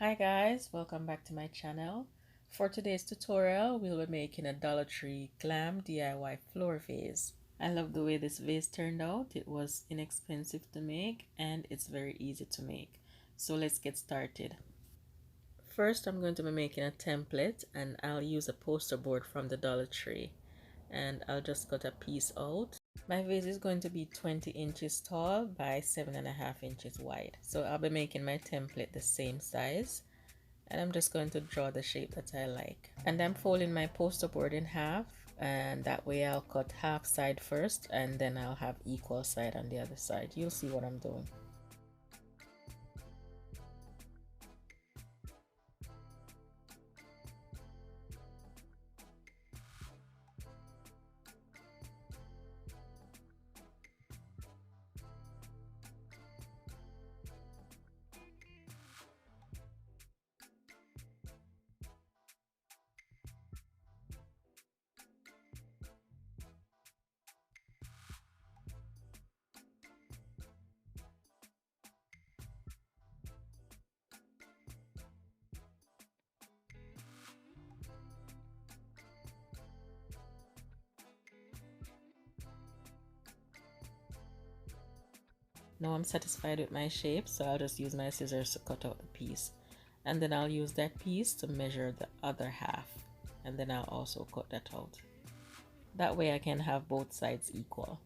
Hi guys, welcome back to my channel. For today's tutorial, we'll be making a Dollar Tree Glam DIY floor vase. I love the way this vase turned out. It was inexpensive to make and it's very easy to make. So let's get started. First, I'm going to be making a template and I'll use a poster board from the Dollar Tree. And I'll just cut a piece out. My vase is going to be 20 inches tall by 7.5 inches wide. So I'll be making my template the same size. And I'm just going to draw the shape that I like. And I'm folding my poster board in half, and that way I'll cut half side first and then I'll have equal side on the other side. You'll see what I'm doing. Now I'm satisfied with my shape, so I'll just use my scissors to cut out the piece. And then I'll use that piece to measure the other half. And then I'll also cut that out. That way I can have both sides equal.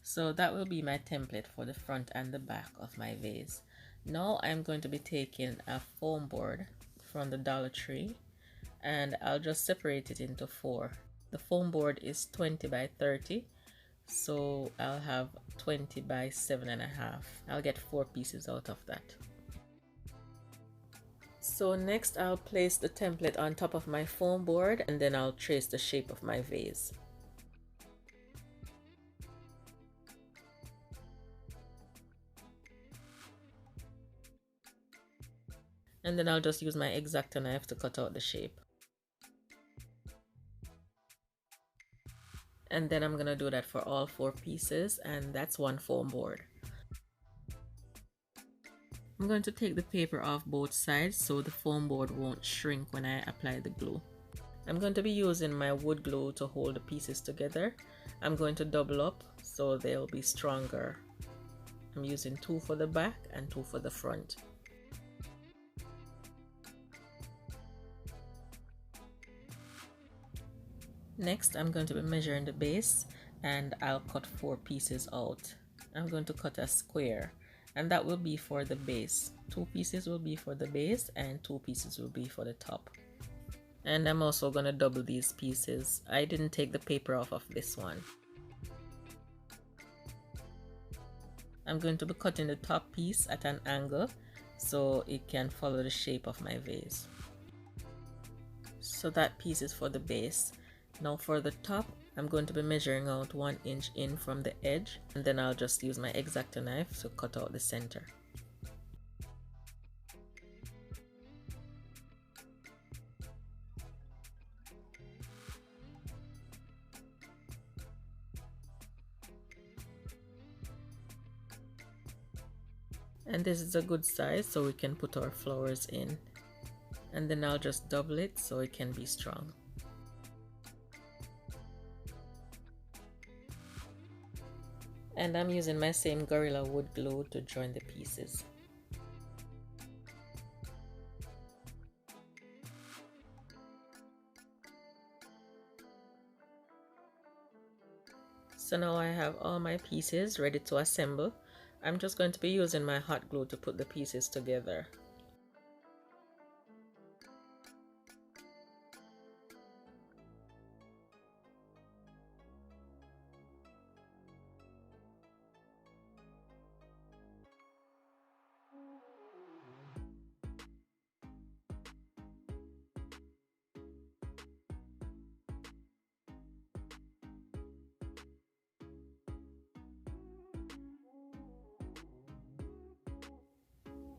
So that will be my template for the front and the back of my vase. Now I'm going to be taking a foam board from the Dollar Tree and I'll just separate it into four. The foam board is 20 by 30. So I'll have 20 by 7.5. I'll get 4 pieces out of that. So next I'll place the template on top of my foam board and then I'll trace the shape of my vase. And then I'll just use my X-Acto knife to cut out the shape. And then I'm gonna do that for all 4 pieces, and that's one foam board. I'm going to take the paper off both sides so the foam board won't shrink when I apply the glue. I'm going to be using my wood glue to hold the pieces together. I'm going to double up so they'll be stronger. I'm using 2 for the back and 2 for the front. Next, I'm going to be measuring the base and I'll cut 4 pieces out. I'm going to cut a square and that will be for the base. 2 pieces will be for the base and 2 pieces will be for the top. And I'm also going to double these pieces. I didn't take the paper off of this one. I'm going to be cutting the top piece at an angle so it can follow the shape of my vase. So that piece is for the base. Now for the top, I'm going to be measuring out 1 inch in from the edge, and then I'll just use my X-Acto knife to cut out the center. And this is a good size so we can put our flowers in. And then I'll just double it so it can be strong. And I'm using my same Gorilla Wood glue to join the pieces. So now I have all my pieces ready to assemble. I'm just going to be using my hot glue to put the pieces together.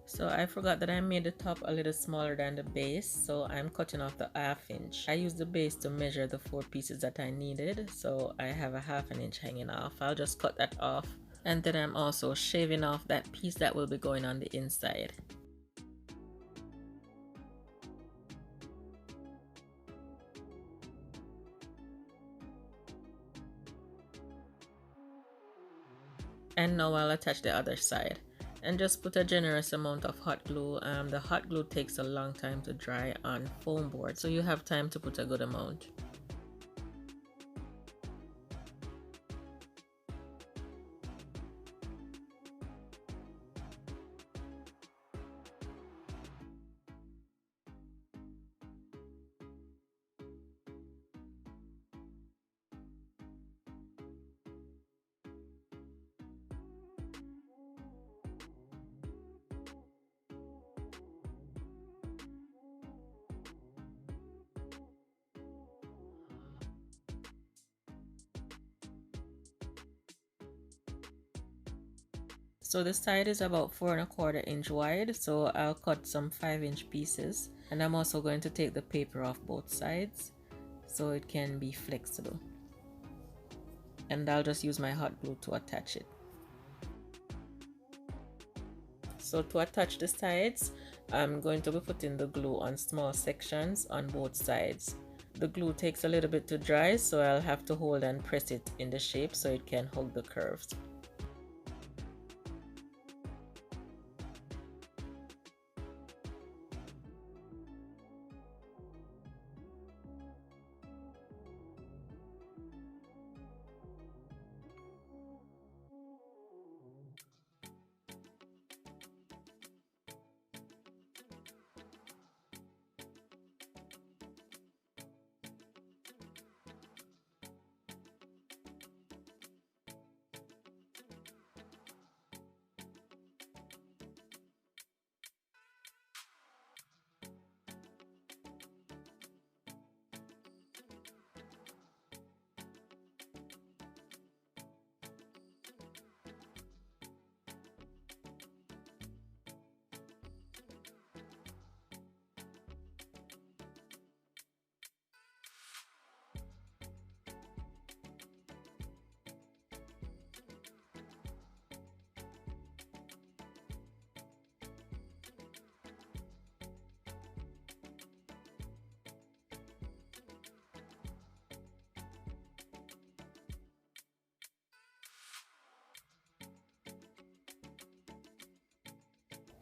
So I forgot that I made the top a little smaller than the base, so I'm cutting off the 1/2 inch. I used the base to measure the 4 pieces that I needed, so I have a 1/2 inch hanging off. I'll just cut that off, and then I'm also shaving off that piece that will be going on the inside. And now I'll attach the other side. And just put a generous amount of hot glue. The hot glue takes a long time to dry on foam board, so you have time to put a good amount. So the side is about 4¼ inch wide, so I'll cut some 5-inch pieces, and I'm also going to take the paper off both sides so it can be flexible, and I'll just use my hot glue to attach it. So to attach the sides, I'm going to be putting the glue on small sections on both sides. The glue takes a little bit to dry, so I'll have to hold and press it in the shape so it can hug the curves.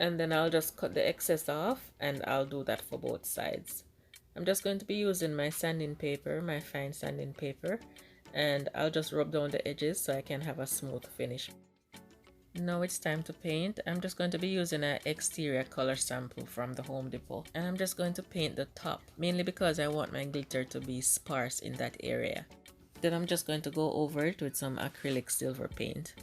And then I'll just cut the excess off, and I'll do that for both sides. I'm just going to be using my sanding paper, my fine sanding paper, and I'll just rub down the edges so I can have a smooth finish. Now it's time to paint. I'm just going to be using an exterior color sample from the Home Depot, and I'm just going to paint the top, mainly because I want my glitter to be sparse in that area. Then I'm just going to go over it with some acrylic silver paint.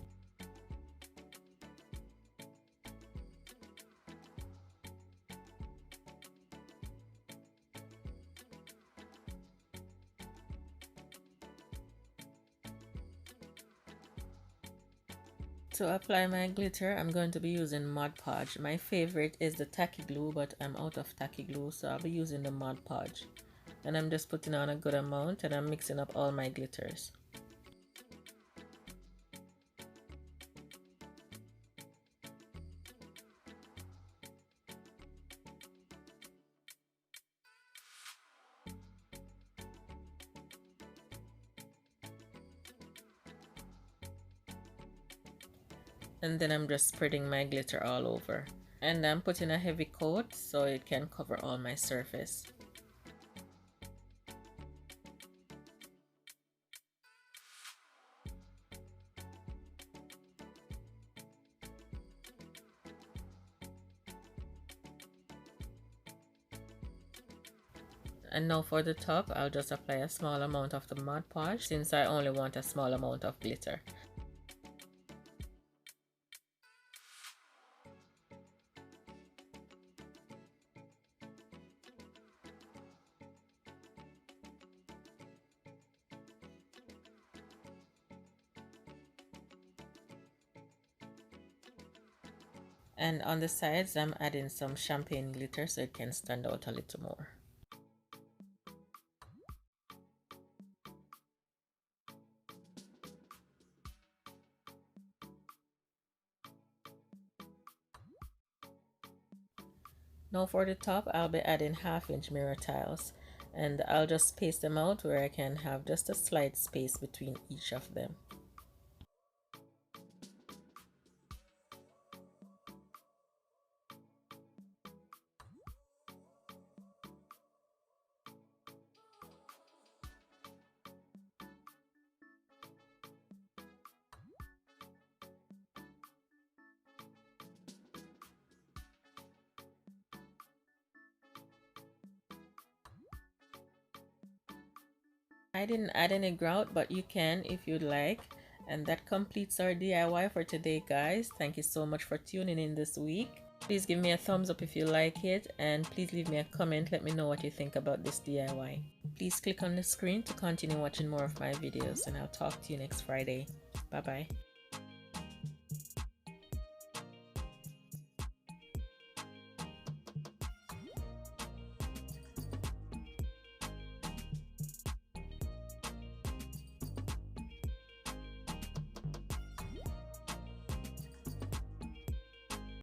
To apply my glitter, I'm going to be using Mod Podge. My favorite is the tacky glue, but I'm out of tacky glue, so I'll be using the Mod Podge. And I'm just putting on a good amount, and I'm mixing up all my glitters. And then I'm just spreading my glitter all over. And I'm putting a heavy coat so it can cover all my surface. And now for the top, I'll just apply a small amount of the Mod Podge since I only want a small amount of glitter. And on the sides, I'm adding some champagne glitter so it can stand out a little more. Now for the top, I'll be adding 1/2-inch mirror tiles, and I'll just space them out where I can have just a slight space between each of them. I didn't add any grout, but you can if you'd like. And that completes our DIY for today, guys. Thank you so much for tuning in this week. Please give me a thumbs up if you like it, and please leave me a comment. Let me know what you think about this DIY. Please click on the screen to continue watching more of my videos, and I'll talk to you next Friday. Bye bye.